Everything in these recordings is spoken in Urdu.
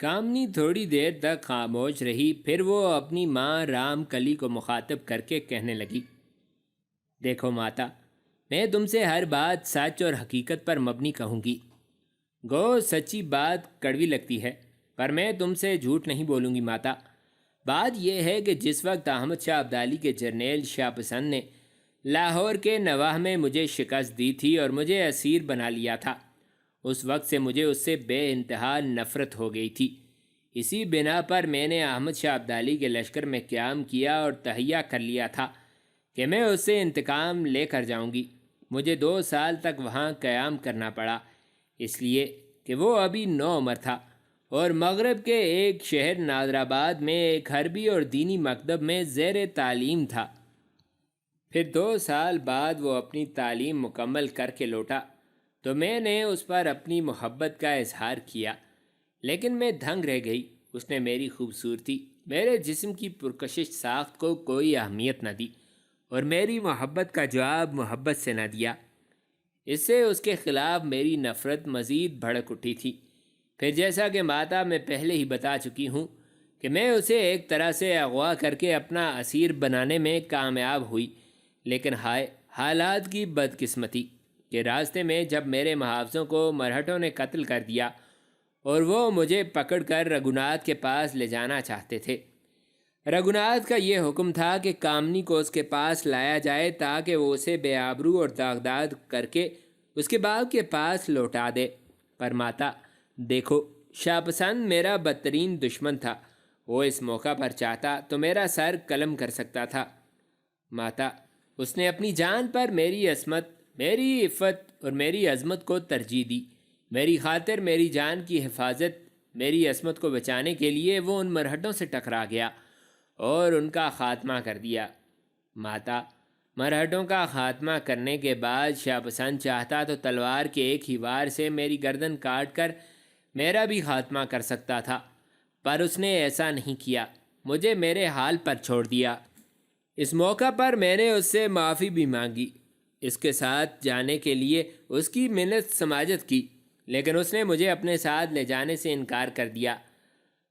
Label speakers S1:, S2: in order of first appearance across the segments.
S1: کامنی تھوڑی دیر تک خاموش رہی، پھر وہ اپنی ماں رام کلی کو مخاطب کر کے کہنے لگی، دیکھو ماتا، میں تم سے ہر بات سچ اور حقیقت پر مبنی کہوں گی۔ گو سچی بات کڑوی لگتی ہے، پر میں تم سے جھوٹ نہیں بولوں گی ماتا۔ بات یہ ہے کہ جس وقت احمد شاہ ابدالی کے جرنیل شاہ پسند نے لاہور کے نواح میں مجھے شکست دی تھی اور مجھے اسیر بنا لیا تھا، اس وقت سے مجھے اس سے بے انتہا نفرت ہو گئی تھی۔ اسی بنا پر میں نے احمد شاہ ابدالی کے لشکر میں قیام کیا اور تہیہ کر لیا تھا کہ میں اس سے انتقام لے کر جاؤں گی۔ مجھے 2 سال تک وہاں قیام کرنا پڑا، اس لیے کہ وہ ابھی نوعمر تھا اور مغرب کے ایک شہر نادرآباد میں ایک حربی اور دینی مکتب میں زیر تعلیم تھا۔ پھر 2 سال بعد وہ اپنی تعلیم مکمل کر کے لوٹا تو میں نے اس پر اپنی محبت کا اظہار کیا، لیکن میں دھنگ رہ گئی۔ اس نے میری خوبصورتی، میرے جسم کی پرکشش ساخت کو کوئی اہمیت نہ دی اور میری محبت کا جواب محبت سے نہ دیا۔ اس سے اس کے خلاف میری نفرت مزید بھڑک اٹھی تھی۔ پھر جیسا کہ ماتا میں پہلے ہی بتا چکی ہوں کہ میں اسے ایک طرح سے اغوا کر کے اپنا اسیر بنانے میں کامیاب ہوئی، لیکن ہائے حالات کی بدقسمتی کہ راستے میں جب میرے محافظوں کو مرہٹوں نے قتل کر دیا اور وہ مجھے پکڑ کر رگھوناتھ کے پاس لے جانا چاہتے تھے۔ رگھوناتھ کا یہ حکم تھا کہ کامنی کو اس کے پاس لایا جائے تاکہ وہ اسے بے آبرو اور داغداد کر کے اس کے باغ کے پاس لوٹا دے۔ پر ماتا دیکھو، شاہ پسند میرا بدترین دشمن تھا، وہ اس موقع پر چاہتا تو میرا سر قلم کر سکتا تھا۔ ماتا، اس نے اپنی جان پر میری عصمت، میری عفت اور میری عظمت کو ترجیح دی۔ میری خاطر میری جان کی حفاظت، میری عصمت کو بچانے کے لیے وہ ان مرہٹوں سے ٹکرا گیا اور ان کا خاتمہ کر دیا۔ ماتا، مرہٹوں کا خاتمہ کرنے کے بعد شاہ پسند چاہتا تو تلوار کے ایک ہی وار سے میری گردن کاٹ کر میرا بھی خاتمہ کر سکتا تھا، پر اس نے ایسا نہیں کیا، مجھے میرے حال پر چھوڑ دیا۔ اس موقع پر میں نے اس سے معافی بھی مانگی، اس کے ساتھ جانے کے لیے اس کی منت سماجت کی، لیکن اس نے مجھے اپنے ساتھ لے جانے سے انکار کر دیا۔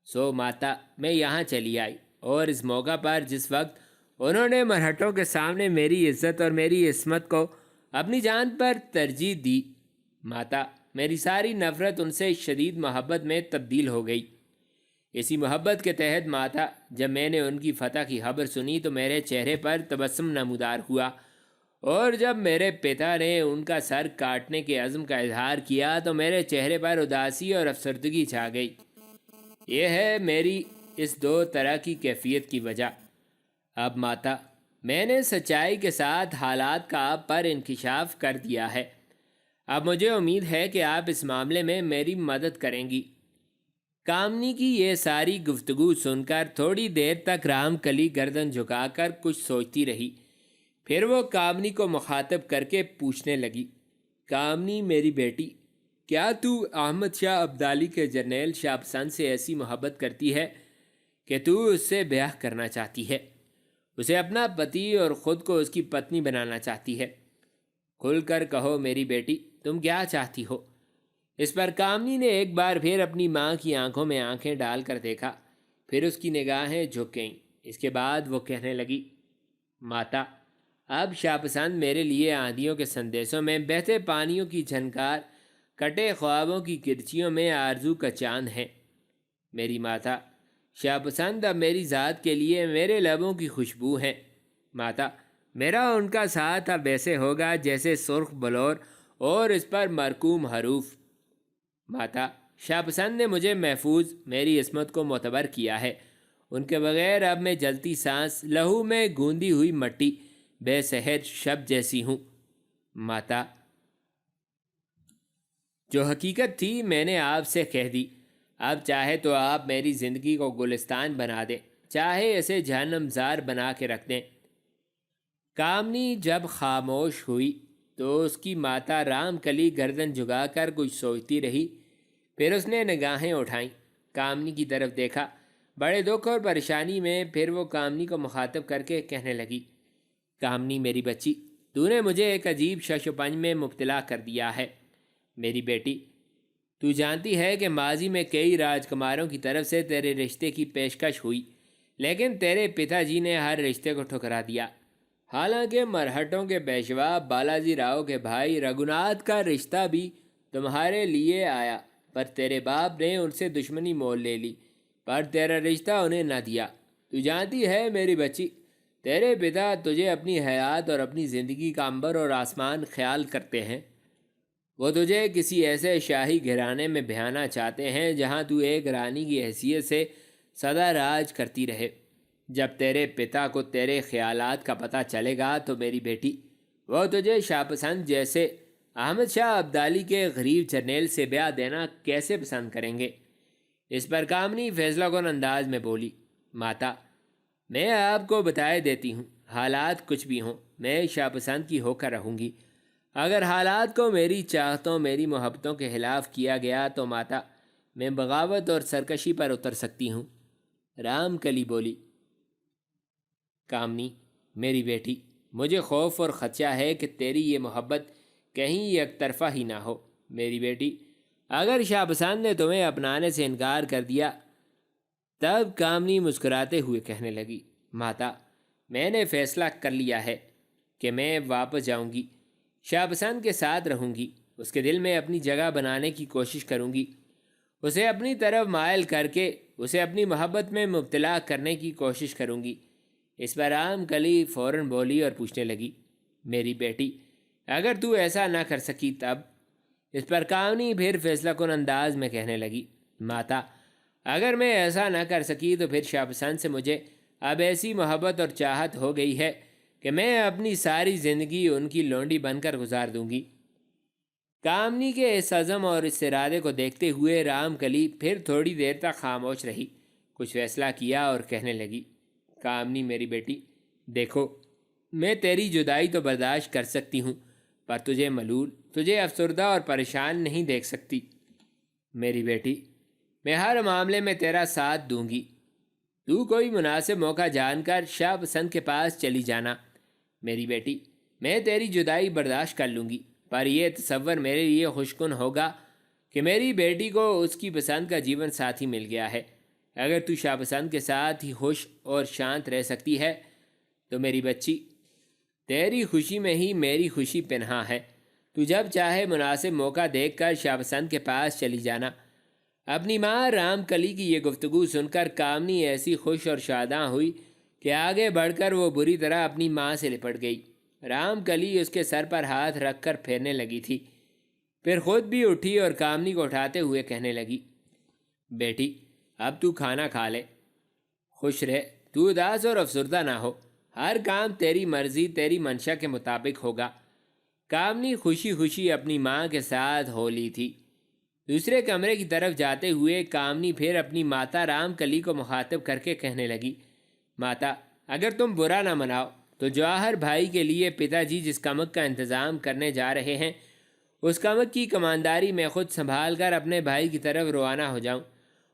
S1: سو ماتا، میں یہاں چلی آئی اور اس موقع پر جس وقت انہوں نے مرہٹوں کے سامنے میری عزت اور میری عصمت کو اپنی جان پر ترجیح دی، ماتا، میری ساری نفرت ان سے شدید محبت میں تبدیل ہو گئی۔ اسی محبت کے تحت ماتا، جب میں نے ان کی فتح کی خبر سنی تو میرے چہرے پر تبسم نمودار ہوا، اور جب میرے پتا نے ان کا سر کاٹنے کے عزم کا اظہار کیا تو میرے چہرے پر اداسی اور افسردگی چھا گئی۔ یہ ہے میری اس 2 طرح کی کیفیت کی وجہ۔ اب ماتا، میں نے سچائی کے ساتھ حالات کا آپ پر انکشاف کر دیا ہے، اب مجھے امید ہے کہ آپ اس معاملے میں میری مدد کریں گی۔ کامنی کی یہ ساری گفتگو سن کر تھوڑی دیر تک رام کلی گردن جھکا کر کچھ سوچتی رہی، پھر وہ کامنی کو مخاطب کر کے پوچھنے لگی، کامنی میری بیٹی، کیا تو احمد شاہ ابدالی کے جرنیل شاہ پسند سے ایسی محبت کرتی ہے کہ تو اس سے بیاہ کرنا چاہتی ہے، اسے اپنا پتی اور خود کو اس کی پتنی بنانا چاہتی ہے؟ کھل کر کہو میری بیٹی، تم کیا چاہتی ہو؟ اس پر کامنی نے ایک بار پھر اپنی ماں کی آنکھوں میں آنکھیں ڈال کر دیکھا، پھر اس کی نگاہیں جھک گئیں۔ اس کے بعد وہ کہنے لگی، ماتا، اب شاہ پسند میرے لیے آندھیوں کے سندیسوں میں، بہتے پانیوں کی جھنکار، کٹے خوابوں کی کرچیوں میں آرزو کا چاند ہے۔ میری ماتا، شاہ پسند اب میری ذات کے لیے میرے لبوں کی خوشبو ہیں۔ ماتا، میرا ان کا ساتھ اب ایسے ہوگا جیسے سرخ بلور اور اس پر مرقوم حروف۔ ماتا، شاہ پسند نے مجھے محفوظ، میری عصمت کو معتبر کیا ہے، ان کے بغیر اب میں جلتی سانس، لہو میں گوندی ہوئی مٹی، بے سحر شب جیسی ہوں۔ ماتا، جو حقیقت تھی میں نے آپ سے کہہ دی، اب چاہے تو آپ میری زندگی کو گلستان بنا دیں، چاہے اسے جہنم زار بنا کے رکھ دیں۔ کامنی جب خاموش ہوئی تو اس کی ماتا رام کلی گردن جھکا کر کچھ سوچتی رہی، پھر اس نے نگاہیں اٹھائیں، کامنی کی طرف دیکھا بڑے دکھ اور پریشانی میں، پھر وہ کامنی کو مخاطب کر کے کہنے لگی، کامنی میری بچی، تو نے مجھے ایک عجیب شش و پنج میں مبتلا کر دیا ہے۔ میری بیٹی، تو جانتی ہے کہ ماضی میں کئی راجکماروں کی طرف سے تیرے رشتے کی پیشکش ہوئی، لیکن تیرے پتا جی نے ہر رشتے کو ٹھکرا دیا۔ حالانکہ مرہٹوں کے پیشوا بالاجی راؤ کے بھائی رگھوناتھ کا رشتہ بھی تمہارے لیے آیا، پر تیرے باپ نے ان سے دشمنی مول لے لی، پر تیرا رشتہ انہیں نہ دیا۔ تو جانتی ہے میری بچی، تیرے پتا تجھے اپنی حیات اور اپنی زندگی کا عنبر اور آسمان خیال کرتے ہیں۔ وہ تجھے کسی ایسے شاہی گھرانے میں بہانا چاہتے ہیں جہاں تو ایک رانی کی حیثیت سے سدا راج کرتی رہے۔ جب تیرے پتا کو تیرے خیالات کا پتہ چلے گا تو میری بیٹی، وہ تجھے شاہ پسند جیسے احمد شاہ ابدالی کے غریب جرنیل سے بیاہ دینا کیسے پسند کریں گے؟ اس پر کامنی فیصلہ کن انداز میں بولی، ماتا، میں آپ کو بتائے دیتی ہوں، حالات کچھ بھی ہوں، میں شاہ پسند کی ہو کر رہوں گی۔ اگر حالات کو میری چاہتوں میری محبتوں کے خلاف کیا گیا تو ماتا، میں بغاوت اور سرکشی پر اتر سکتی ہوں۔ رام کلی بولی، کامنی میری بیٹی، مجھے خوف اور خدشہ ہے کہ تیری یہ محبت کہیں یک طرفہ ہی نہ ہو۔ میری بیٹی، اگر شاہ پسند نے تمہیں اپنانے سے انکار کر دیا، تب کامنی مسکراتے ہوئے کہنے لگی، ماتا، میں نے فیصلہ کر لیا ہے کہ میں واپس جاؤں گی، شاہ پسند کے ساتھ رہوں گی، اس کے دل میں اپنی جگہ بنانے کی کوشش کروں گی، اسے اپنی طرف مائل کر کے اسے اپنی محبت میں مبتلا کرنے کی کوشش کروں گی۔ اس پر رام کلی فوراً بولی اور پوچھنے لگی، میری بیٹی، اگر تو ایسا نہ کر سکی تب؟ اس پر کامنی پھر فیصلہ کن انداز میں کہنے لگی، ماتا، اگر میں ایسا نہ کر سکی تو پھر شاہ پسند سے مجھے اب ایسی محبت اور چاہت ہو گئی ہے کہ میں اپنی ساری زندگی ان کی لونڈی بن کر گزار دوں گی۔ کامنی کے اس عزم اور اس ارادے کو دیکھتے ہوئے رام کلی پھر تھوڑی دیر تک خاموش رہی، کچھ فیصلہ کیا اور کہنے لگی، کامنی میری بیٹی، دیکھو، میں تیری جدائی تو برداشت کر سکتی ہوں، پر تجھے ملول، تجھے افسردہ اور پریشان نہیں دیکھ سکتی۔ میری بیٹی، میں ہر معاملے میں تیرا ساتھ دوں گی، تو کوئی مناسب موقع جان کر شاہ پسند کے پاس چلی جانا۔ میری بیٹی، میں تیری جدائی برداشت کر لوں گی، پر یہ تصور میرے لیے خوشکن ہوگا کہ میری بیٹی کو اس کی پسند کا جیون ساتھی مل گیا ہے۔ اگر تو شاہ پسند کے ساتھ ہی خوش اور شانت رہ سکتی ہے تو میری بچی، تیری خوشی میں ہی میری خوشی پنہاں ہے۔ تو جب چاہے مناسب موقع دیکھ کر شاہ پسند کے پاس چلی جانا۔ اپنی ماں رام کلی کی یہ گفتگو سن کر کامنی ایسی خوش اور شاداں ہوئی کہ آگے بڑھ کر وہ بری طرح اپنی ماں سے لپٹ گئی۔ رام کلی اس کے سر پر ہاتھ رکھ کر پھیرنے لگی تھی، پھر خود بھی اٹھی اور کامنی کو اٹھاتے ہوئے کہنے لگی، بیٹی، اب تو کھانا کھا لے، خوش رہ، تو اداس اور افسردہ نہ ہو، ہر کام تیری مرضی تیری منشا کے مطابق ہوگا۔ کامنی خوشی خوشی اپنی ماں کے ساتھ ہو لی تھی۔ دوسرے کمرے کی طرف جاتے ہوئے کامنی پھر اپنی ماتا رام کلی کو مخاطب کر کے کہنے لگی، ماتا، اگر تم برا نہ مناؤ تو جواہر بھائی کے لیے پتا جی جس کمک کا انتظام کرنے جا رہے ہیں، اس کمک کی کمانداری میں خود سنبھال کر اپنے بھائی کی طرف روانہ ہو جاؤں،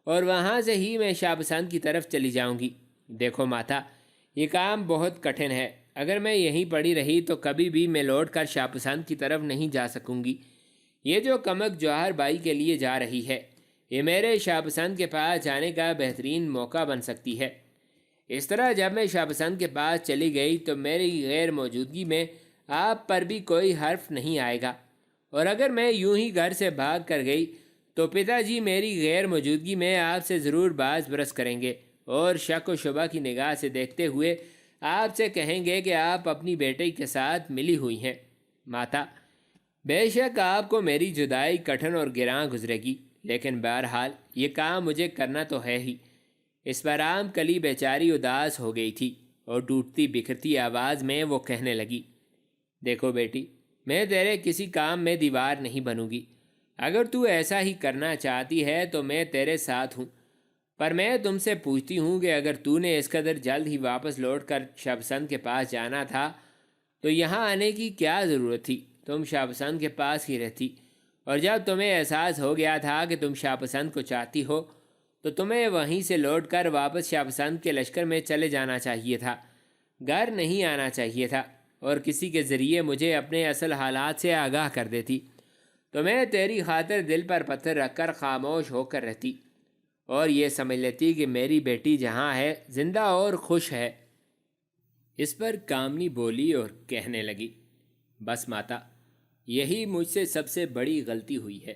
S1: اور وہاں سے ہی میں شاہ پسند کی طرف چلی جاؤں گی۔ دیکھو ماتا، یہ کام بہت کٹھن ہے، اگر میں یہیں پڑی رہی تو کبھی بھی میں لوٹ کر شاہ پسند کی طرف نہیں جا سکوں گی۔ یہ جو کمک جواہر بائی کے لیے جا رہی ہے، یہ میرے شاہ پسند کے پاس جانے کا بہترین موقع بن سکتی ہے۔ اس طرح جب میں شاہ پسند کے پاس چلی گئی تو میری غیر موجودگی میں آپ پر بھی کوئی حرف نہیں آئے گا، اور اگر میں یوں ہی گھر سے بھاگ کر گئی تو پتا جی میری غیر موجودگی میں آپ سے ضرور باز برس کریں گے، اور شک و شبہ کی نگاہ سے دیکھتے ہوئے آپ سے کہیں گے کہ آپ اپنی بیٹی کے ساتھ ملی ہوئی ہیں۔ ماتا، بے شک آپ کو میری جدائی کٹھن اور گراں گزرے گی، لیکن بہرحال یہ کام مجھے کرنا تو ہے ہی۔ اس پر رام کلی بیچاری اداس ہو گئی تھی، اور ٹوٹتی بکھرتی آواز میں وہ کہنے لگی، دیکھو بیٹی، میں تیرے کسی کام میں دیوار نہیں بنوں گی، اگر تو ایسا ہی کرنا چاہتی ہے تو میں تیرے ساتھ ہوں، پر میں تم سے پوچھتی ہوں کہ اگر تو نے اس قدر جلد ہی واپس لوٹ کر شاہ پسند کے پاس جانا تھا تو یہاں آنے کی کیا ضرورت تھی؟ تم شاہ پسند کے پاس ہی رہتی، اور جب تمہیں احساس ہو گیا تھا کہ تم شاہ پسند کو چاہتی ہو تو تمہیں وہیں سے لوٹ کر واپس شاہ پسند کے لشکر میں چلے جانا چاہیے تھا، گھر نہیں آنا چاہیے تھا، اور کسی کے ذریعے مجھے اپنے اصل حالات سے آگاہ کر دیتی۔ تو میں تیری خاطر دل پر پتھر رکھ کر خاموش ہو کر رہتی اور یہ سمجھ لیتی کہ میری بیٹی جہاں ہے زندہ اور خوش ہے۔ اس پر کامنی بولی اور کہنے لگی، بس ماتا، یہی مجھ سے سب سے بڑی غلطی ہوئی ہے۔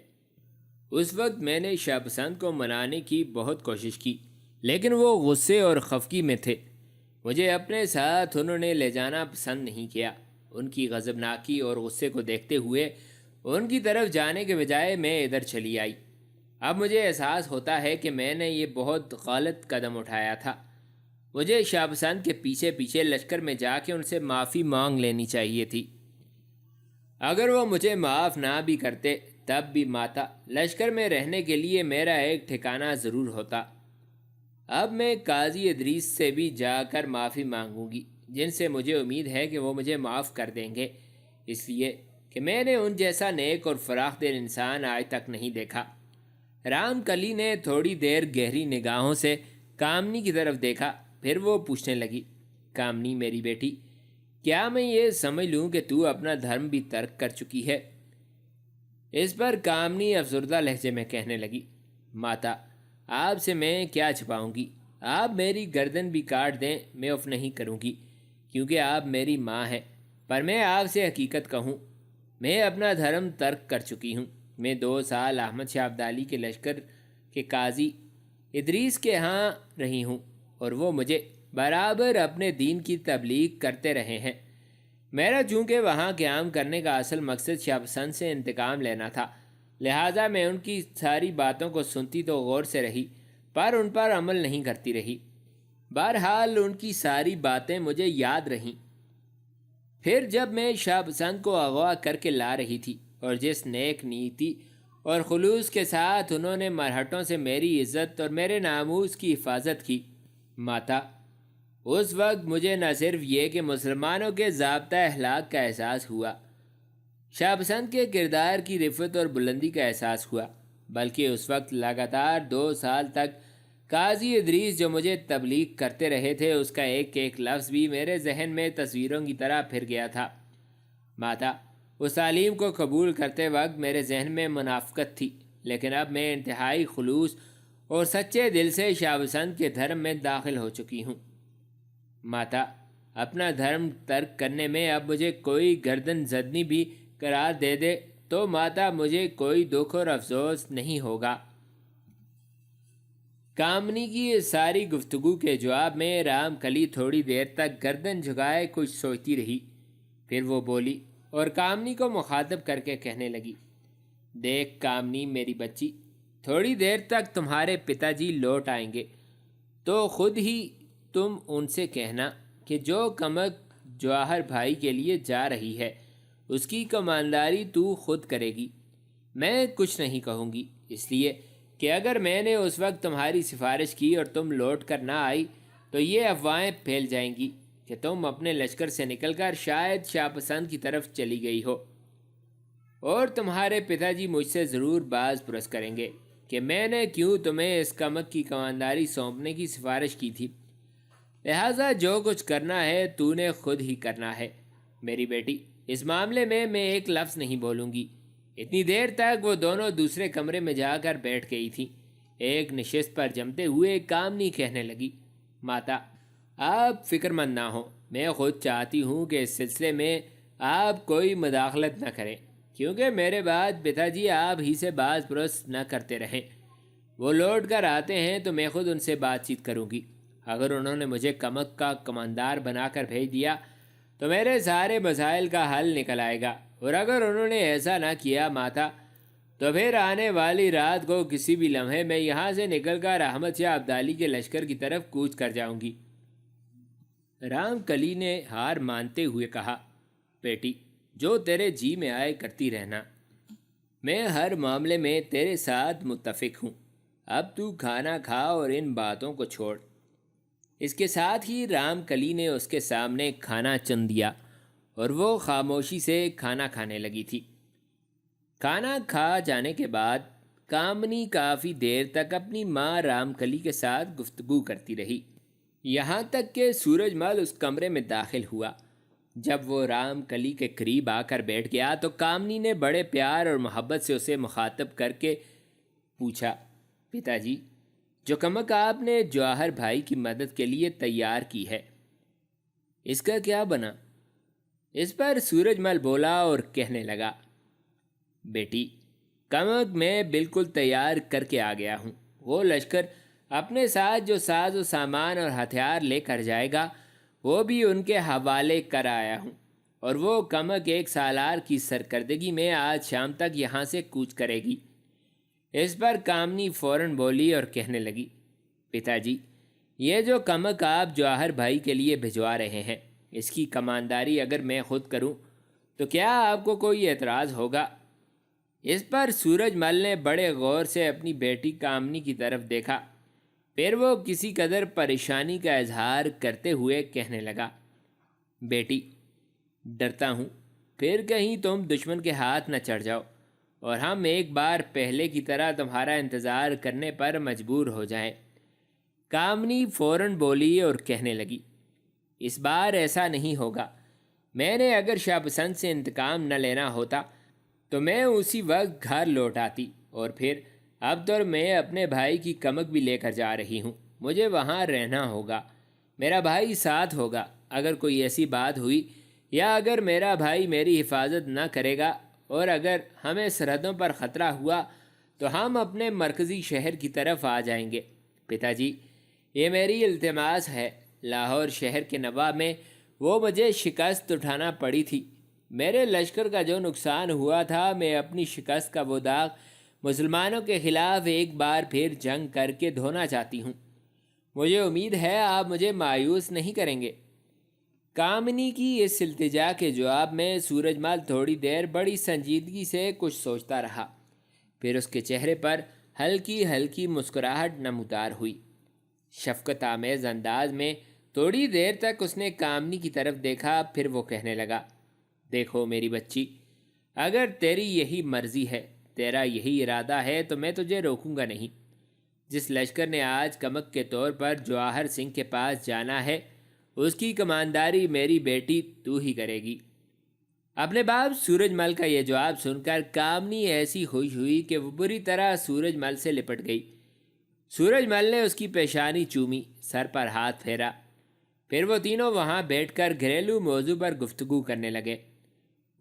S1: اس وقت میں نے شاہ پسند کو منانے کی بہت کوشش کی، لیکن وہ غصے اور خفگی میں تھے۔ مجھے اپنے ساتھ انہوں نے لے جانا پسند نہیں کیا۔ ان کی غضبناکی اور غصے کو دیکھتے ہوئے ان کی طرف جانے کے بجائے میں ادھر چلی آئی۔ اب مجھے احساس ہوتا ہے کہ میں نے یہ بہت غلط قدم اٹھایا تھا۔ مجھے شاہ پسند کے پیچھے پیچھے لشکر میں جا کے ان سے معافی مانگ لینی چاہیے تھی۔ اگر وہ مجھے معاف نہ بھی کرتے تب بھی ماتا، لشکر میں رہنے کے لیے میرا ایک ٹھکانہ ضرور ہوتا۔ اب میں قاضی ادریس سے بھی جا کر معافی مانگوں گی، جن سے مجھے امید ہے کہ وہ مجھے معاف کر دیں گے، اس لیے کہ میں نے ان جیسا نیک اور فراخ دل انسان آج تک نہیں دیکھا۔ رام کلی نے تھوڑی دیر گہری نگاہوں سے کامنی کی طرف دیکھا، پھر وہ پوچھنے لگی، کامنی میری بیٹی، کیا میں یہ سمجھ لوں کہ تو اپنا دھرم بھی ترک کر چکی ہے؟ اس پر کامنی افسردہ لہجے میں کہنے لگی، ماتا، آپ سے میں کیا چھپاؤں گی؟ آپ میری گردن بھی کاٹ دیں میں اف نہیں کروں گی، کیونکہ آپ میری ماں ہیں۔ پر میں آپ سے حقیقت کہوں، میں اپنا دھرم ترک کر چکی ہوں۔ میں 2 سال احمد شاہ ابدالی کے لشکر کے قاضی ادریس کے ہاں رہی ہوں، اور وہ مجھے برابر اپنے دین کی تبلیغ کرتے رہے ہیں۔ میرا چونکہ وہاں قیام کرنے کا اصل مقصد شاہ پسند سے انتقام لینا تھا، لہٰذا میں ان کی ساری باتوں کو سنتی تو غور سے رہی، پر ان پر عمل نہیں کرتی رہی۔ بہرحال ان کی ساری باتیں مجھے یاد رہیں۔ پھر جب میں شاہ پسند کو اغوا کر کے لا رہی تھی، اور جس نیک نیتی اور خلوص کے ساتھ انہوں نے مرہٹوں سے میری عزت اور میرے ناموس کی حفاظت کی، ماتا، اس وقت مجھے نہ صرف یہ کہ مسلمانوں کے ضابطہ اخلاق کا احساس ہوا، شاہ پسند کے کردار کی رفت اور بلندی کا احساس ہوا، بلکہ اس وقت لگاتار 2 سال تک قاضی ادریس جو مجھے تبلیغ کرتے رہے تھے، اس کا ایک ایک لفظ بھی میرے ذہن میں تصویروں کی طرح پھر گیا تھا۔ ماتا، اس تعلیم کو قبول کرتے وقت میرے ذہن میں منافقت تھی، لیکن اب میں انتہائی خلوص اور سچے دل سے شاہ پسند کے دھرم میں داخل ہو چکی ہوں۔ ماتا، اپنا دھرم ترک کرنے میں اب مجھے کوئی گردن زدنی بھی قرار دے دے تو ماتا، مجھے کوئی دکھ اور افسوس نہیں ہوگا۔ کامنی کی اس ساری گفتگو کے جواب میں رام کلی تھوڑی دیر تک گردن جھکائے کچھ سوچتی رہی، پھر وہ بولی اور کامنی کو مخاطب کر کے کہنے لگی، دیکھ کامنی میری بچی، تھوڑی دیر تک تمہارے پتا جی لوٹ آئیں گے تو خود ہی تم ان سے کہنا کہ جو کمک جواہر بھائی کے لیے جا رہی ہے اس کی کمانداری تو خود کرے گی۔ میں کچھ نہیں کہوں گی، اس لیے کہ اگر میں نے اس وقت تمہاری سفارش کی اور تم لوٹ کر نہ آئی تو یہ افواہیں پھیل جائیں گی کہ تم اپنے لشکر سے نکل کر شاید شاہ پسند کی طرف چلی گئی ہو، اور تمہارے پتا جی مجھ سے ضرور باز پرس کریں گے کہ میں نے کیوں تمہیں اس کمک کی کمانداری سونپنے کی سفارش کی تھی۔ لہٰذا جو کچھ کرنا ہے تو نے خود ہی کرنا ہے میری بیٹی، اس معاملے میں ایک لفظ نہیں بولوں گی۔ اتنی دیر تک وہ دونوں دوسرے کمرے میں جا کر بیٹھ گئی تھی۔ ایک نشست پر جمتے ہوئے کامنی کہنے لگی، ماتا، آپ فکر مند نہ ہوں، میں خود چاہتی ہوں کہ اس سلسلے میں آپ کوئی مداخلت نہ کریں، کیونکہ میرے بعد پتا جی آپ ہی سے باز پرس نہ کرتے رہیں۔ وہ لوٹ کر آتے ہیں تو میں خود ان سے بات چیت کروں گی۔ اگر انہوں نے مجھے کمک کا کماندار بنا کر بھیج دیا تو میرے سارے مسائل کا حل نکل آئے گا، اور اگر انہوں نے ایسا نہ کیا ماتا، تو پھر آنے والی رات کو کسی بھی لمحے میں یہاں سے نکل کر احمد شاہ ابدالی کے لشکر کی طرف کوچ کر جاؤں گی۔ رام کلی نے ہار مانتے ہوئے کہا، بیٹی، جو تیرے جی میں آئے کرتی رہنا، میں ہر معاملے میں تیرے ساتھ متفق ہوں۔ اب تو کھانا کھا اور ان باتوں کو چھوڑ۔ اس کے ساتھ ہی رام کلی نے اس کے سامنے کھانا چن دیا اور وہ خاموشی سے کھانا کھانے لگی تھی۔ کھانا کھا جانے کے بعد کامنی کافی دیر تک اپنی ماں رام کلی کے ساتھ گفتگو کرتی رہی، یہاں تک کہ سورج مل اس کمرے میں داخل ہوا۔ جب وہ رام کلی کے قریب آ کر بیٹھ گیا تو کامنی نے بڑے پیار اور محبت سے اسے مخاطب کر کے پوچھا، پتا جی، جو کمک آپ نے جواہر بھائی کی مدد کے لیے تیار کی ہے، اس کا کیا بنا؟ اس پر سورج مل بولا اور کہنے لگا، بیٹی، کمک میں بالکل تیار کر کے آ گیا ہوں۔ وہ لشکر اپنے ساتھ جو ساز و سامان اور ہتھیار لے کر جائے گا وہ بھی ان کے حوالے کر آیا ہوں، اور وہ کمک 1 سالار کی سرکردگی میں آج شام تک یہاں سے کوچ کرے گی۔ اس پر کامنی فوراً بولی اور کہنے لگی، پتا جی، یہ جو کمک آپ جواہر بھائی کے لیے بھجوا رہے ہیں، اس کی کمانداری اگر میں خود کروں تو کیا آپ کو کوئی اعتراض ہوگا؟ اس پر سورج مل نے بڑے غور سے اپنی بیٹی کامنی کی طرف دیکھا، پھر وہ کسی قدر پریشانی کا اظہار کرتے ہوئے کہنے لگا، بیٹی، ڈرتا ہوں پھر کہیں تم دشمن کے ہاتھ نہ چڑھ جاؤ اور ہم ایک بار پہلے کی طرح تمہارا انتظار کرنے پر مجبور ہو جائیں۔ کامنی فوراً بولی اور کہنے لگی، اس بار ایسا نہیں ہوگا۔ میں نے اگر شاہ پسند سے انتقام نہ لینا ہوتا تو میں اسی وقت گھر لوٹ آتی، اور پھر اب تو میں اپنے بھائی کی کمک بھی لے کر جا رہی ہوں۔ مجھے وہاں رہنا ہوگا، میرا بھائی ساتھ ہوگا۔ اگر کوئی ایسی بات ہوئی یا اگر میرا بھائی میری حفاظت نہ کرے گا اور اگر ہمیں سرحدوں پر خطرہ ہوا تو ہم اپنے مرکزی شہر کی طرف آ جائیں گے۔ پتا جی، یہ میری التماس ہے۔ لاہور شہر کے نواب میں وہ مجھے شکست اٹھانا پڑی تھی۔ میرے لشکر کا جو نقصان ہوا تھا، میں اپنی شکست کا وہ داغ مسلمانوں کے خلاف ایک بار پھر جنگ کر کے دھونا چاہتی ہوں۔ مجھے امید ہے آپ مجھے مایوس نہیں کریں گے۔ کامنی کی اس التجا کے جواب میں سورج مل تھوڑی دیر بڑی سنجیدگی سے کچھ سوچتا رہا، پھر اس کے چہرے پر ہلکی ہلکی مسکراہٹ نمودار ہوئی۔ شفقت آمیز انداز میں تھوڑی دیر تک اس نے کامنی کی طرف دیکھا، پھر وہ کہنے لگا، دیکھو میری بچی، اگر تیری یہی مرضی ہے، تیرا یہی ارادہ ہے تو میں تجھے روکوں گا نہیں۔ جس لشکر نے آج کمک کے طور پر جواہر سنگھ کے پاس جانا ہے، اس کی کمانداری میری بیٹی تو ہی کرے گی۔ اپنے باپ سورج مل کا یہ جواب سن کر کامنی ایسی خوش ہوئی کہ وہ بری طرح سورج مل سے لپٹ گئی۔ سورج مل نے اس کی پیشانی چومی، سر پر ہاتھ پھیرا، پھر وہ تینوں وہاں بیٹھ کر گھریلو موضوع پر گفتگو کرنے لگے۔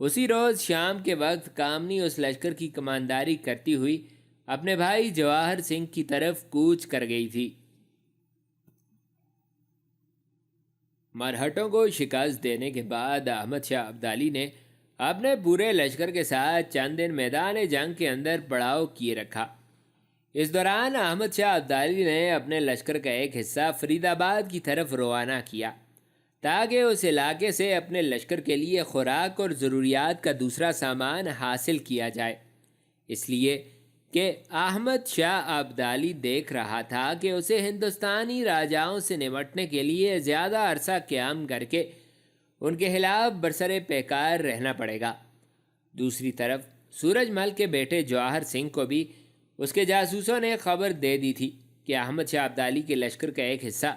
S1: اسی روز شام کے وقت کامنی اس لشکر کی کمانداری کرتی ہوئی اپنے بھائی جواہر سنگھ کی طرف کوچ کر گئی تھی۔ مرہٹوں کو شکست دینے کے بعد احمد شاہ ابدالی نے اپنے پورے لشکر کے ساتھ چند دن میدان جنگ کے اندر پڑاؤ کیے رکھا۔ اس دوران احمد شاہ ابدالی نے اپنے لشکر کا ایک حصہ فرید آباد کی طرف روانہ کیا تاکہ اس علاقے سے اپنے لشکر کے لیے خوراک اور ضروریات کا دوسرا سامان حاصل کیا جائے، اس لیے کہ احمد شاہ ابدالی دیکھ رہا تھا کہ اسے ہندوستانی راجاؤں سے نمٹنے کے لیے زیادہ عرصہ قیام کر کے ان کے خلاف برسر پیکار رہنا پڑے گا۔ دوسری طرف سورج مل کے بیٹے جواہر سنگھ کو بھی اس کے جاسوسوں نے خبر دے دی تھی کہ احمد شاہ ابدالی کے لشکر کا ایک حصہ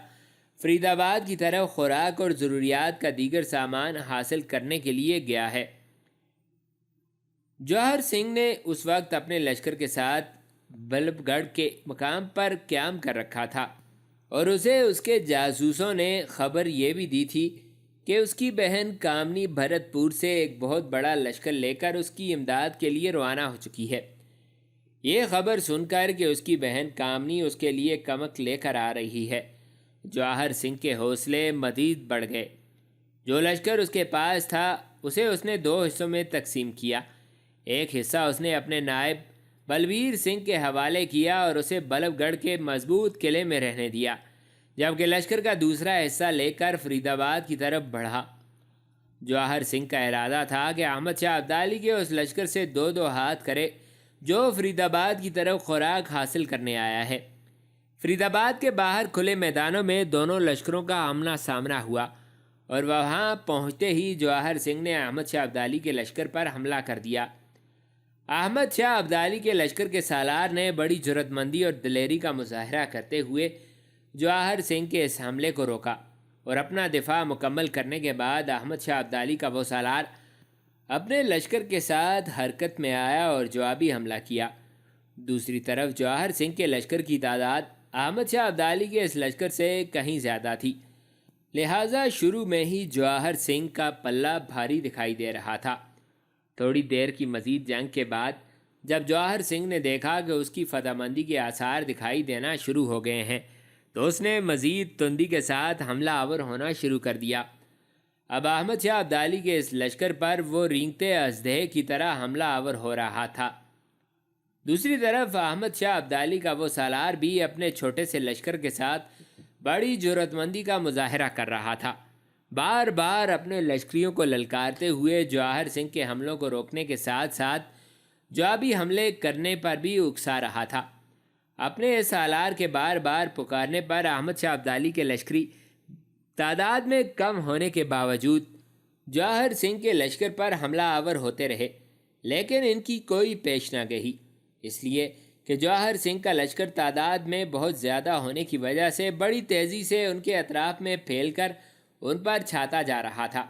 S1: فرید آباد کی طرف خوراک اور ضروریات کا دیگر سامان حاصل کرنے کے لیے گیا ہے۔ جواہر سنگھ نے اس وقت اپنے لشکر کے ساتھ بلب گڑھ کے مقام پر قیام کر رکھا تھا، اور اسے اس کے جاسوسوں نے خبر یہ بھی دی تھی کہ اس کی بہن کامنی بھرت پور سے ایک بہت بڑا لشکر لے کر اس کی امداد کے لیے روانہ ہو چکی ہے۔ یہ خبر سن کر کہ اس کی بہن کامنی اس کے لیے کمک لے کر آ رہی ہے، جواہر سنگھ کے حوصلے مزید بڑھ گئے۔ جو لشکر اس کے پاس تھا اسے اس نے 2 حصوں میں تقسیم کیا۔ ایک حصہ اس نے اپنے نائب بلبیر سنگھ کے حوالے کیا اور اسے بلب گڑھ کے مضبوط قلعے میں رہنے دیا، جبکہ لشکر کا دوسرا حصہ لے کر فرید آباد کی طرف بڑھا۔ جواہر سنگھ کا ارادہ تھا کہ احمد شاہ ابدالی کے اس لشکر سے 2 ہاتھ کرے جو فرید آباد کی طرف خوراک حاصل کرنے آیا ہے۔ فرید آباد کے باہر کھلے میدانوں میں دونوں لشکروں کا آمنا سامنا ہوا، اور وہاں پہنچتے ہی جواہر سنگھ نے احمد شاہ ابدالی کے لشکر پر حملہ کر دیا۔ احمد شاہ ابدالی کے لشکر کے سالار نے بڑی جرأت مندی اور دلیری کا مظاہرہ کرتے ہوئے جواہر سنگھ کے اس حملے کو روکا۔ اور اپنا دفاع مکمل کرنے کے بعد احمد شاہ ابدالی کا وہ سالار اپنے لشکر کے ساتھ حرکت میں آیا اور جوابی حملہ کیا۔ دوسری طرف جواہر سنگھ کے لشکر کی تعداد احمد شاہ ابدالی کے اس لشکر سے کہیں زیادہ تھی، لہٰذا شروع میں ہی جواہر سنگھ کا پلہ بھاری دکھائی دے رہا تھا۔ تھوڑی دیر کی مزید جنگ کے بعد جب جواہر سنگھ نے دیکھا کہ اس کی فتح مندی کے آثار دکھائی دینا شروع ہو گئے ہیں تو اس نے مزید تندی کے ساتھ حملہ آور ہونا شروع کر دیا۔ اب احمد شاہ ابدالی کے اس لشکر پر وہ رینگتے اژدہے کی طرح حملہ آور ہو رہا تھا۔ دوسری طرف احمد شاہ ابدالی کا وہ سالار بھی اپنے چھوٹے سے لشکر کے ساتھ بڑی جرأت مندی کا مظاہرہ کر رہا تھا، بار بار اپنے لشکریوں کو للکارتے ہوئے جواہر سنگھ کے حملوں کو روکنے کے ساتھ ساتھ جوابی حملے کرنے پر بھی اکسا رہا تھا۔ اپنے اس سالار کے بار بار پکارنے پر احمد شاہ ابدالی کے لشکری تعداد میں کم ہونے کے باوجود جواہر سنگھ کے لشکر پر حملہ آور ہوتے رہے، لیکن ان کی کوئی پیش نہ گئی، اس لیے کہ جواہر سنگھ کا لشکر تعداد میں بہت زیادہ ہونے کی وجہ سے بڑی تیزی سے ان کے اطراف میں پھیل کر ان پر چھاتا جا رہا تھا۔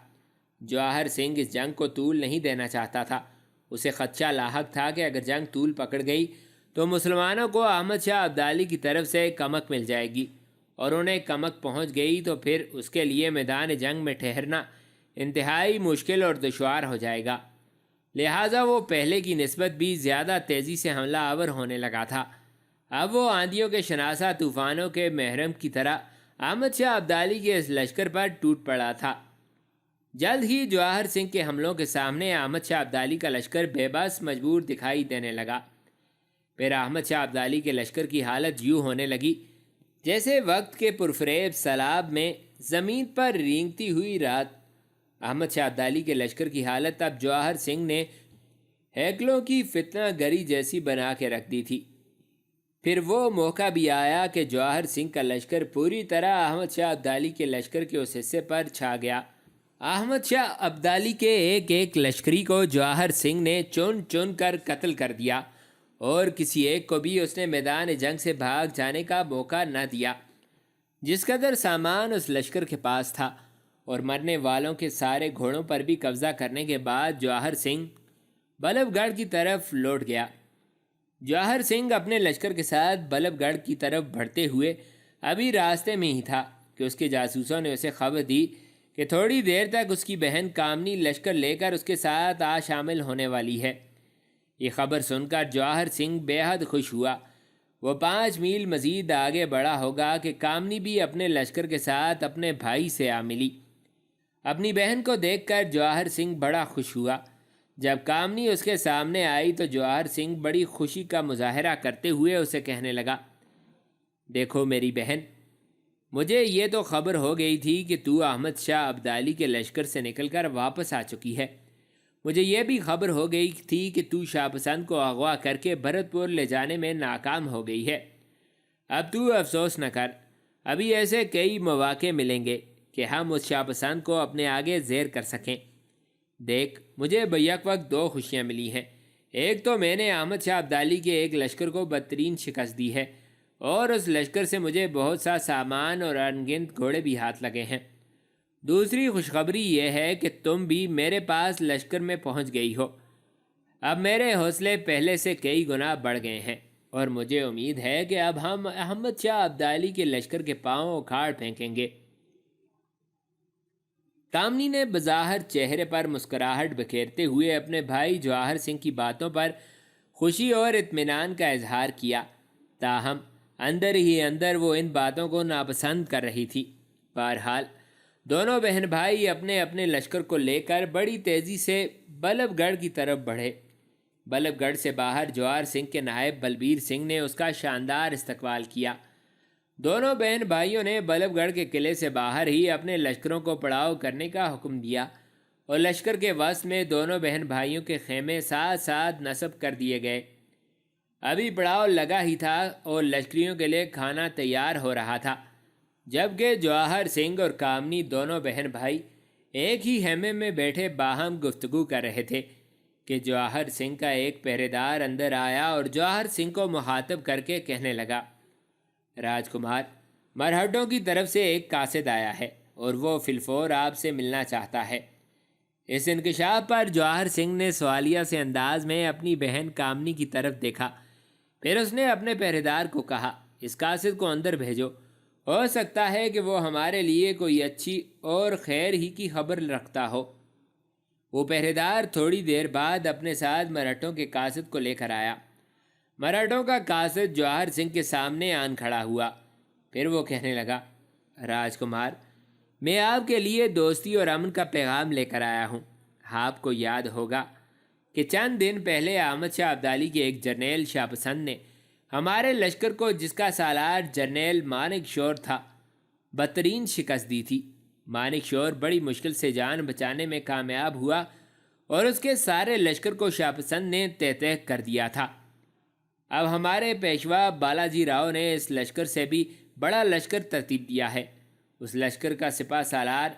S1: جواہر سنگھ اس جنگ کو طول نہیں دینا چاہتا تھا، اسے خدشہ لاحق تھا کہ اگر جنگ طول پکڑ گئی تو مسلمانوں کو احمد شاہ ابدالی کی طرف سے کمک مل جائے گی، اور انہیں کمک پہنچ گئی تو پھر اس کے لیے میدان جنگ میں ٹھہرنا انتہائی مشکل اور دشوار ہو جائے گا، لہٰذا وہ پہلے کی نسبت بھی زیادہ تیزی سے حملہ آور ہونے لگا تھا۔ اب وہ آندھیوں کے شناسہ طوفانوں کے محرم کی طرح احمد شاہ ابدالی کے اس لشکر پر ٹوٹ پڑا تھا۔ جلد ہی جواہر سنگھ کے حملوں کے سامنے احمد شاہ ابدالی کا لشکر بے بس مجبور دکھائی دینے لگا۔ پھر احمد شاہ ابدالی کے لشکر کی حالت یوں ہونے لگی جیسے وقت کے پرفریب سیلاب میں زمین پر رینگتی ہوئی رات۔ احمد شاہ ابدالی کے لشکر کی حالت اب جواہر سنگھ نے ہیکلوں کی فتنہ گری جیسی بنا کے رکھ دی تھی۔ پھر وہ موقع بھی آیا کہ جواہر سنگھ کا لشکر پوری طرح احمد شاہ ابدالی کے لشکر کے اس حصے پر چھا گیا۔ احمد شاہ ابدالی کے ایک ایک لشکری کو جواہر سنگھ نے چن چن کر قتل کر دیا، اور کسی ایک کو بھی اس نے میدان جنگ سے بھاگ جانے کا موقع نہ دیا۔ جس قدر سامان اس لشکر کے پاس تھا اور مرنے والوں کے سارے گھوڑوں پر بھی قبضہ کرنے کے بعد جواہر سنگھ بلب گڑھ کی طرف لوٹ گیا۔ جواہر سنگھ اپنے لشکر کے ساتھ بلب گڑھ کی طرف بڑھتے ہوئے ابھی راستے میں ہی تھا کہ اس کے جاسوسوں نے اسے خبر دی کہ تھوڑی دیر تک اس کی بہن کامنی لشکر لے کر اس کے ساتھ شامل ہونے والی ہے۔ یہ خبر سن کر جواہر سنگھ بے حد خوش ہوا۔ وہ 5 میل مزید آگے بڑھا ہوگا کہ کامنی بھی اپنے لشکر کے ساتھ اپنے بھائی سے ملی۔ اپنی بہن کو دیکھ کر جواہر سنگھ بڑا خوش ہوا۔ جب کامنی اس کے سامنے آئی تو جواہر سنگھ بڑی خوشی کا مظاہرہ کرتے ہوئے اسے کہنے لگا، دیکھو میری بہن، مجھے یہ تو خبر ہو گئی تھی کہ تو احمد شاہ ابدالی کے لشکر سے نکل کر واپس آ چکی ہے۔ مجھے یہ بھی خبر ہو گئی تھی کہ تو شاہ پسند کو اغوا کر کے بھرت پور لے جانے میں ناکام ہو گئی ہے۔ اب تو افسوس نہ کر، ابھی ایسے کئی مواقع ملیں گے کہ ہم اس شاہ پسند کو اپنے آگے زیر کر سکیں۔ دیکھ، مجھے بیک وقت 2 خوشیاں ملی ہیں۔ ایک تو میں نے احمد شاہ ابدالی کے ایک لشکر کو بدترین شکست دی ہے، اور اس لشکر سے مجھے بہت سا سامان اور انگنت گھوڑے بھی ہاتھ لگے ہیں۔ دوسری خوشخبری یہ ہے کہ تم بھی میرے پاس لشکر میں پہنچ گئی ہو۔ اب میرے حوصلے پہلے سے کئی گنا بڑھ گئے ہیں، اور مجھے امید ہے کہ اب ہم احمد شاہ ابدالی کے لشکر کے پاؤں اکھاڑ پھینکیں گے۔ کامنی نے بظاہر چہرے پر مسکراہٹ بکھیرتے ہوئے اپنے بھائی جواہر سنگھ کی باتوں پر خوشی اور اطمینان کا اظہار کیا، تاہم اندر ہی اندر وہ ان باتوں کو ناپسند کر رہی تھی۔ بہرحال دونوں بہن بھائی اپنے اپنے لشکر کو لے کر بڑی تیزی سے بلب گڑھ کی طرف بڑھے۔ بلب گڑھ سے باہر جواہر سنگھ کے نائب بلبیر سنگھ نے اس کا شاندار استقبال کیا۔ دونوں بہن بھائیوں نے بلب گڑھ کے قلعے سے باہر ہی اپنے لشکروں کو پڑاؤ کرنے کا حکم دیا، اور لشکر کے وسط میں دونوں بہن بھائیوں کے خیمے ساتھ ساتھ نصب کر دیے گئے۔ ابھی پڑاؤ لگا ہی تھا اور لشکریوں کے لیے کھانا تیار ہو رہا تھا، جبکہ جواہر سنگھ اور کامنی دونوں بہن بھائی ایک ہی خیمے میں بیٹھے باہم گفتگو کر رہے تھے کہ جواہر سنگھ کا ایک پہرے دار اندر آیا اور جواہر سنگھ کو مخاطب کر کے کہنے لگا، راجکمار، مرہٹوں کی طرف سے ایک قاصد آیا ہے اور وہ فی الفور آپ سے ملنا چاہتا ہے۔ اس انکشاف پر جواہر سنگھ نے سوالیہ سے انداز میں اپنی بہن کامنی کی طرف دیکھا۔ پھر اس نے اپنے پہرےدار کو کہا، اس قاصد کو اندر بھیجو، ہو سکتا ہے کہ وہ ہمارے لیے کوئی اچھی اور خیر ہی کی خبر رکھتا ہو۔ وہ پہرےدار تھوڑی دیر بعد اپنے ساتھ مرہٹوں کے قاصد کو لے کر آیا۔ مرہٹوں کا قاصد جواہر سنگھ کے سامنے آن کھڑا ہوا۔ پھر وہ کہنے لگا، راجکمار، میں آپ کے لیے دوستی اور امن کا پیغام لے کر آیا ہوں۔ آپ کو یاد ہوگا کہ چند دن پہلے احمد شاہ ابدالی کے ایک جرنیل شاہ پسند نے ہمارے لشکر کو، جس کا سالار جرنیل مانک شور تھا، بدترین شکست دی تھی۔ مانک شور بڑی مشکل سے جان بچانے میں کامیاب ہوا اور اس کے سارے لشکر کو شاہ پسند نے تہہ تہہ کر دیا تھا۔ اب ہمارے پیشوا بالاجی راؤ نے اس لشکر سے بھی بڑا لشکر ترتیب دیا ہے۔ اس لشکر کا سپہ سالار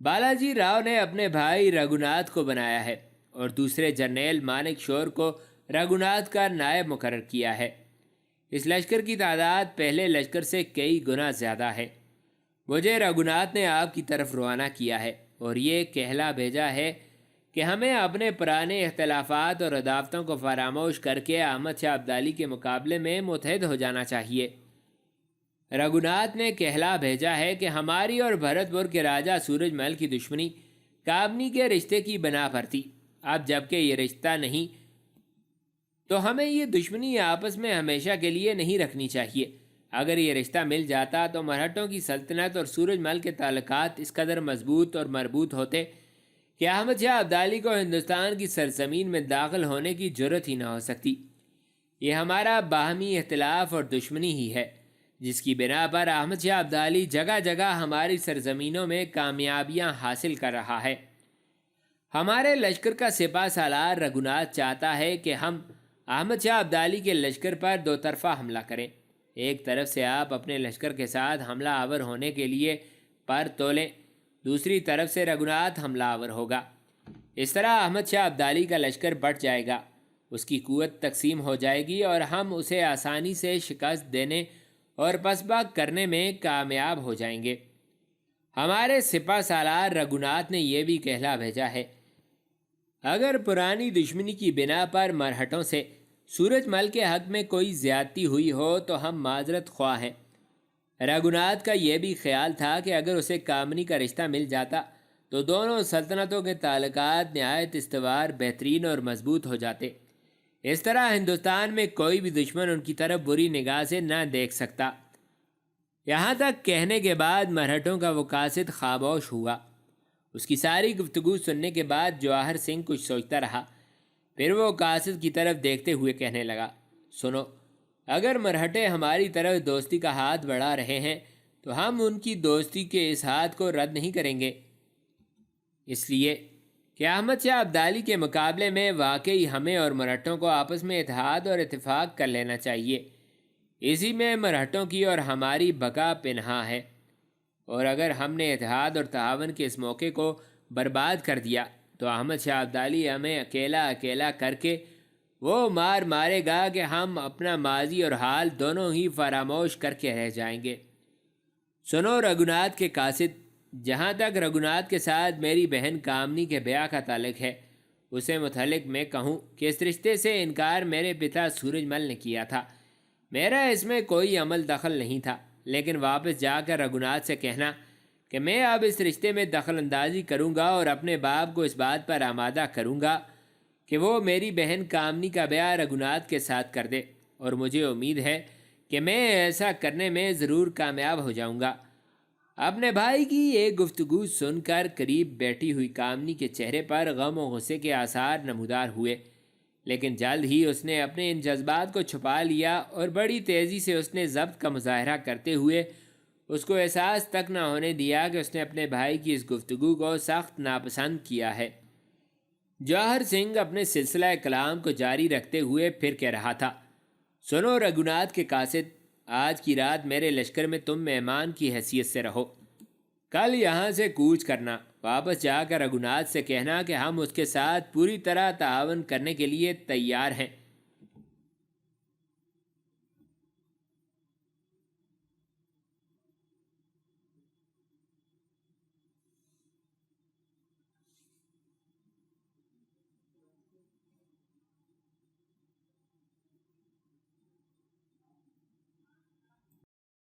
S1: بالاجی راؤ نے اپنے بھائی رگھوناتھ کو بنایا ہے اور دوسرے جرنیل مانک شور کو رگھوناتھ کا نائب مقرر کیا ہے۔ اس لشکر کی تعداد پہلے لشکر سے کئی گنا زیادہ ہے۔ مجھے رگھوناتھ نے آپ کی طرف روانہ کیا ہے اور یہ کہلا بھیجا ہے کہ ہمیں اپنے پرانے اختلافات اور عداوتوں کو فراموش کر کے احمد شاہ ابدالی کے مقابلے میں متحد ہو جانا چاہیے۔ رگھوناتھ نے کہلا بھیجا ہے کہ ہماری اور بھرت پور کے راجہ سورج محل کی دشمنی کامنی کے رشتے کی بنا پر تھی۔ اب جب کہ یہ رشتہ نہیں تو ہمیں یہ دشمنی آپس میں ہمیشہ کے لیے نہیں رکھنی چاہیے۔ اگر یہ رشتہ مل جاتا تو مرہٹوں کی سلطنت اور سورج محل کے تعلقات اس قدر مضبوط اور مربوط ہوتے کہ احمد شاہ ابدالی کو ہندوستان کی سرزمین میں داخل ہونے کی جرت ہی نہ ہو سکتی۔ یہ ہمارا باہمی اختلاف اور دشمنی ہی ہے جس کی بنا پر احمد شاہ ابدالی جگہ جگہ ہماری سرزمینوں میں کامیابیاں حاصل کر رہا ہے۔ ہمارے لشکر کا سپہ سالار رگھوناتھ چاہتا ہے کہ ہم احمد شاہ ابدالی کے لشکر پر دو طرفہ حملہ کریں۔ ایک طرف سے آپ اپنے لشکر کے ساتھ حملہ آور ہونے کے لیے پر تولیں، دوسری طرف سے رگھوناتھ حملہ آور ہوگا۔ اس طرح احمد شاہ ابدالی کا لشکر بڑھ جائے گا، اس کی قوت تقسیم ہو جائے گی اور ہم اسے آسانی سے شکست دینے اور پسپا کرنے میں کامیاب ہو جائیں گے۔ ہمارے سپہ سالار رگھوناتھ نے یہ بھی کہلا بھیجا ہے، اگر پرانی دشمنی کی بنا پر مرہٹوں سے سورج مل کے حق میں کوئی زیادتی ہوئی ہو تو ہم معذرت خواہ ہیں۔ رگھوناتھ کا یہ بھی خیال تھا کہ اگر اسے کامنی کا رشتہ مل جاتا تو دونوں سلطنتوں کے تعلقات نہایت استوار، بہترین اور مضبوط ہو جاتے۔ اس طرح ہندوستان میں کوئی بھی دشمن ان کی طرف بری نگاہ سے نہ دیکھ سکتا۔ یہاں تک کہنے کے بعد مرہٹوں کا وہ قاصد خاموش ہوا۔ اس کی ساری گفتگو سننے کے بعد جواہر سنگھ کچھ سوچتا رہا۔ پھر وہ قاصد کی طرف دیکھتے ہوئے کہنے لگا، سنو، اگر مرہٹے ہماری طرف دوستی کا ہاتھ بڑھا رہے ہیں تو ہم ان کی دوستی کے اس ہاتھ کو رد نہیں کریں گے، اس لیے کہ احمد شاہ ابدالی کے مقابلے میں واقعی ہمیں اور مرہٹوں کو آپس میں اتحاد اور اتفاق کر لینا چاہیے۔ اسی میں مرہٹوں کی اور ہماری بقا پنہاں ہے، اور اگر ہم نے اتحاد اور تعاون کے اس موقع کو برباد کر دیا تو احمد شاہ ابدالی ہمیں اکیلا اکیلا کر کے وہ مار مارے گا کہ ہم اپنا ماضی اور حال دونوں ہی فراموش کر کے رہ جائیں گے۔ سنو رگھوناتھ کے قاصد، جہاں تک رگھوناتھ کے ساتھ میری بہن کامنی کے بیاہ کا تعلق ہے، اسے متعلق میں کہوں کہ اس رشتے سے انکار میرے پتا سورج مل نے کیا تھا۔ میرا اس میں کوئی عمل دخل نہیں تھا، لیکن واپس جا کر رگھوناتھ سے کہنا کہ میں اب اس رشتے میں دخل اندازی کروں گا اور اپنے باپ کو اس بات پر آمادہ کروں گا کہ وہ میری بہن کامنی کا بیاہ رگھوناتھ کے ساتھ کر دے، اور مجھے امید ہے کہ میں ایسا کرنے میں ضرور کامیاب ہو جاؤں گا۔ اپنے بھائی کی ایک گفتگو سن کر قریب بیٹھی ہوئی کامنی کے چہرے پر غم و غصے کے آثار نمودار ہوئے، لیکن جلد ہی اس نے اپنے ان جذبات کو چھپا لیا اور بڑی تیزی سے اس نے ضبط کا مظاہرہ کرتے ہوئے اس کو احساس تک نہ ہونے دیا کہ اس نے اپنے بھائی کی اس گفتگو کو سخت ناپسند کیا ہے۔ جواہر سنگھ اپنے سلسلہ کلام کو جاری رکھتے ہوئے پھر کہہ رہا تھا، سنو رگھوناتھ کے قاصد، آج کی رات میرے لشکر میں تم مہمان کی حیثیت سے رہو۔ کل یہاں سے کوچ کرنا، واپس جا کر رگھوناتھ سے کہنا کہ ہم اس کے ساتھ پوری طرح تعاون کرنے کے لیے تیار ہیں۔